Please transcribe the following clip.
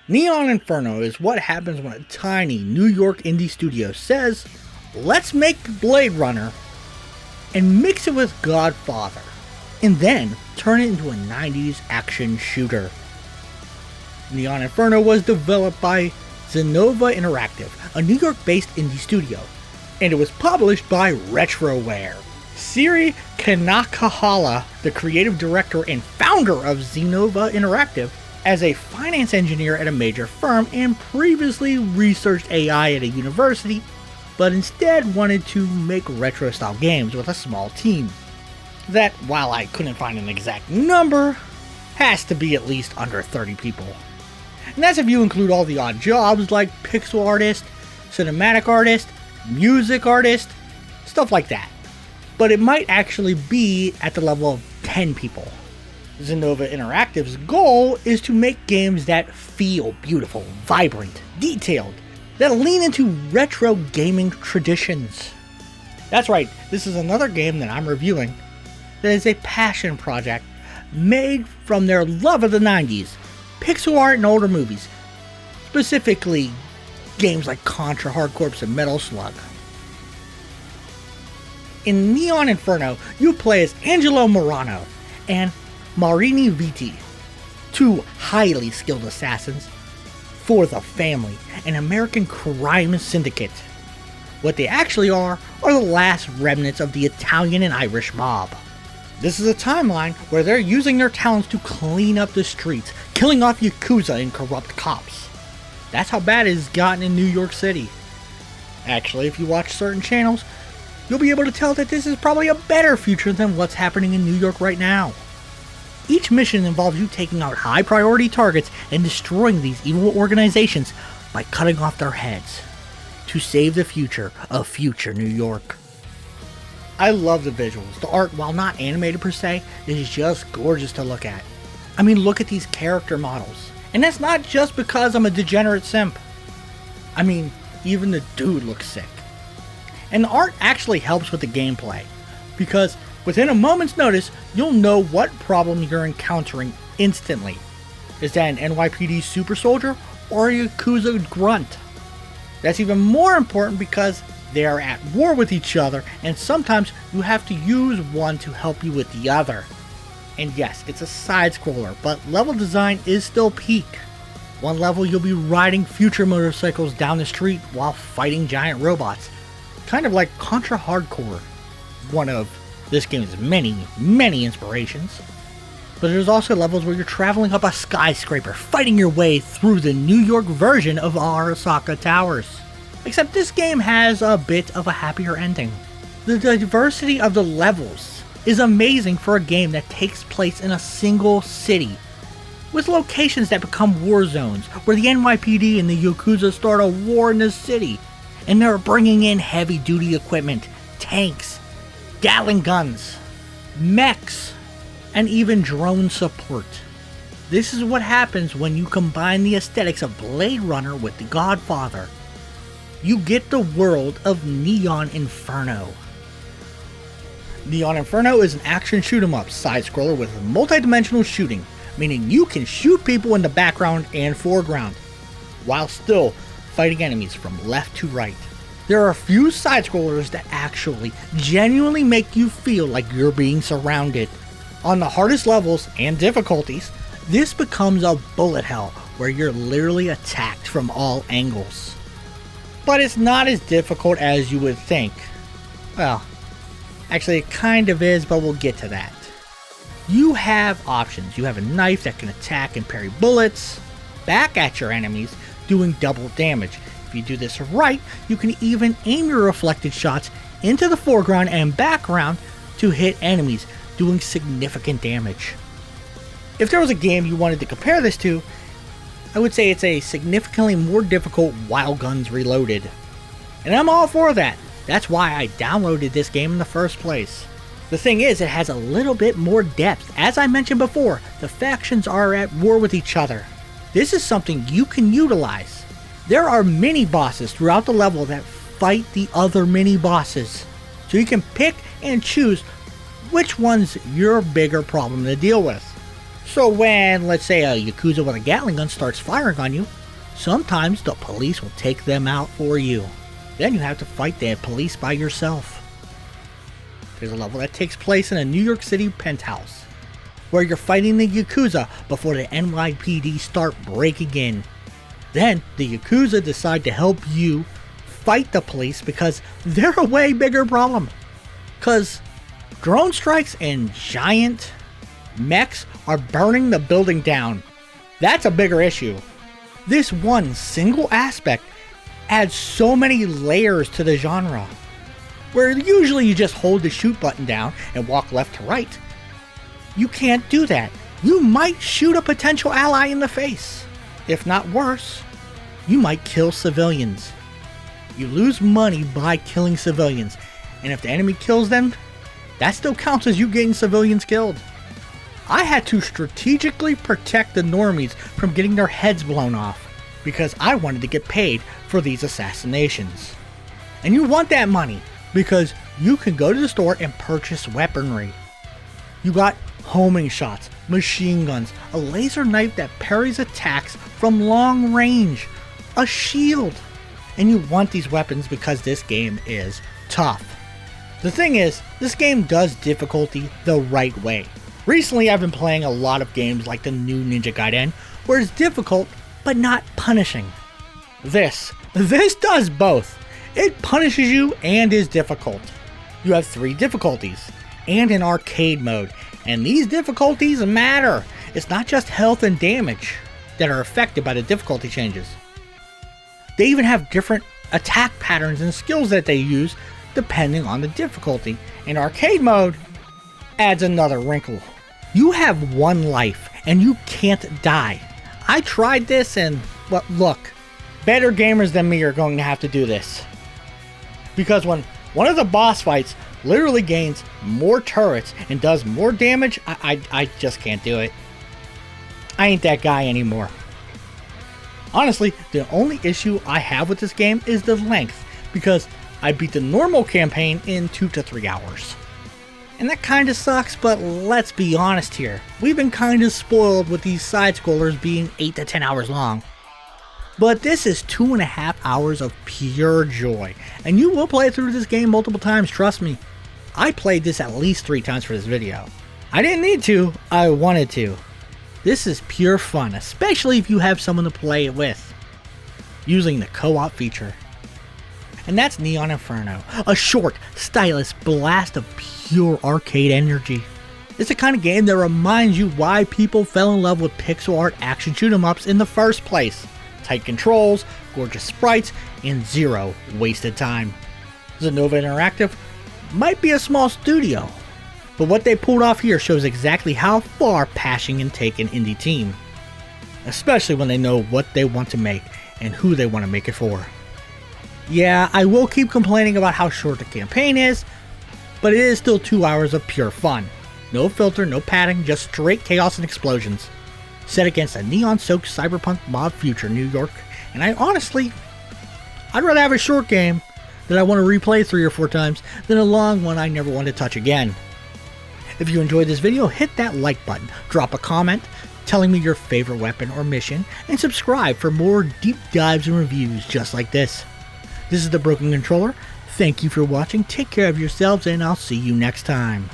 Neon Inferno is what happens when a tiny New York indie studio says, let's make Blade Runner and mix it with Godfather, and then turn it into a 90s action shooter. Neon Inferno was developed by Zenovia Interactive, a New York-based indie studio, and it was published by Retroware. Siri Kanakahala, the creative director and founder of Zenovia Interactive, as a finance engineer at a major firm and previously researched AI at a university, but instead wanted to make retro-style games with a small team. That, while I couldn't find an exact number, has to be at least under 30 people. And that's if you include all the odd jobs like pixel artist, cinematic artist, music artist, stuff like that. But it might actually be at the level of 10 people. Zenovia Interactive's goal is to make games that feel beautiful, vibrant, detailed, that lean into retro gaming traditions. That's right, this is another game that I'm reviewing that is a passion project made from their love of the 90s, pixel art and older movies, specifically games like Contra, Hard Corps, and Metal Slug. In Neon Inferno, you play as Angelo Morano and Mariana Vitti, two highly skilled assassins for the family, an American crime syndicate. What they actually are the last remnants of the Italian and Irish mob. This is a timeline where they're using their talents to clean up the streets, killing off Yakuza and corrupt cops. That's how bad it has gotten in New York City. Actually, if you watch certain channels, you'll be able to tell that this is probably a better future than what's happening in New York right now. Each mission involves you taking out high priority targets and destroying these evil organizations by cutting off their heads to save the future of future New York. I love the visuals. The art, while not animated per se, is just gorgeous to look at. I mean, look at these character models. And that's not just because I'm a degenerate simp. I mean, even the dude looks sick. And the art actually helps with the gameplay, because within a moment's notice, you'll know what problem you're encountering instantly. Is that an NYPD super soldier or a Yakuza grunt? That's even more important because they are at war with each other, and sometimes you have to use one to help you with the other. And yes, it's a side-scroller, but level design is still peak. One level you'll be riding future motorcycles down the street while fighting giant robots. Kind of like Contra Hardcore, one of this game's many, many inspirations. But there's also levels where you're traveling up a skyscraper, fighting your way through the New York version of Arasaka Towers. Except this game has a bit of a happier ending. The diversity of the levels is amazing for a game that takes place in a single city, with locations that become war zones, where the NYPD and the Yakuza start a war in the city, and they're bringing in heavy duty equipment, tanks, Gatling guns, mechs, and even drone support. This is what happens when you combine the aesthetics of Blade Runner with The Godfather. You get the world of Neon Inferno. Neon Inferno is an action shoot-'em-up side-scroller with multi-dimensional shooting, meaning you can shoot people in the background and foreground, while still fighting enemies from left to right. There are a few side-scrollers that actually genuinely make you feel like you're being surrounded. On the hardest levels and difficulties, this becomes a bullet hell where you're literally attacked from all angles. But it's not as difficult as you would think. Well, actually it kind of is, but we'll get to that. You have options. You have a knife that can attack and parry bullets back at your enemies, doing double damage. If you do this right, you can even aim your reflected shots into the foreground and background to hit enemies, doing significant damage. If there was a game you wanted to compare this to, I would say it's a significantly more difficult Wild Guns Reloaded. And I'm all for that. That's why I downloaded this game in the first place. The thing is, it has a little bit more depth. As I mentioned before, the factions are at war with each other. This is something you can utilize. There are mini-bosses throughout the level that fight the other mini-bosses. So you can pick and choose which one's your bigger problem to deal with. So when, let's say, a Yakuza with a Gatling gun starts firing on you, sometimes the police will take them out for you. Then you have to fight the police by yourself. There's a level that takes place in a New York City penthouse, where you're fighting the Yakuza before the NYPD start breaking in. Then the Yakuza decide to help you fight the police because they're a way bigger problem. Cause drone strikes and giant mechs are burning the building down. That's a bigger issue. This one single aspect adds so many layers to the genre, where usually you just hold the shoot button down and walk left to right. You can't do that. You might shoot a potential ally in the face. If not worse, you might kill civilians. You lose money by killing civilians, and if the enemy kills them, that still counts as you getting civilians killed. I had to strategically protect the normies from getting their heads blown off, because I wanted to get paid for these assassinations. And you want that money, because you can go to the store and purchase weaponry. You got homing shots, machine guns, a laser knife that parries attacks from long range, a shield. And you want these weapons because this game is tough. The thing is, this game does difficulty the right way. Recently I've been playing a lot of games like the new Ninja Gaiden, where it's difficult but not punishing. This does both. It punishes you and is difficult. You have 3 difficulties, and an arcade mode, and these difficulties matter. It's not just health and damage that are affected by the difficulty changes. They even have different attack patterns and skills that they use depending on the difficulty, and arcade mode adds another wrinkle. You have 1 life and you can't die. I tried this and, well, look, better gamers than me are going to have to do this. Because when one of the boss fights literally gains more turrets and does more damage, I just can't do it. I ain't that guy anymore. Honestly, the only issue I have with this game is the length, because I beat the normal campaign in 2 to 3 hours. And that kinda sucks, but let's be honest here. We've been kinda spoiled with these side-scrollers being 8 to 10 hours long. But this is 2.5 hours of pure joy, and you will play through this game multiple times, trust me. I played this at least 3 times for this video. I didn't need to, I wanted to. This is pure fun, especially if you have someone to play it with, using the co-op feature. And that's Neon Inferno, a short, stylish blast of pure arcade energy. It's the kind of game that reminds you why people fell in love with pixel art action shoot 'em ups in the first place. Tight controls, gorgeous sprites, and 0 wasted time. Zenovia Interactive might be a small studio, but what they pulled off here shows exactly how far passion can take an indie team. Especially when they know what they want to make and who they want to make it for. Yeah, I will keep complaining about how short the campaign is, but it is still 2 hours of pure fun. No filter, no padding, just straight chaos and explosions. Set against a neon-soaked cyberpunk mob future New York, and I'd rather have a short game that I want to replay 3 or 4 times than a long one I never want to touch again. If you enjoyed this video, hit that like button, drop a comment telling me your favorite weapon or mission, and subscribe for more deep dives and reviews just like this. This is the Broken Controller. Thank you for watching, take care of yourselves, and I'll see you next time.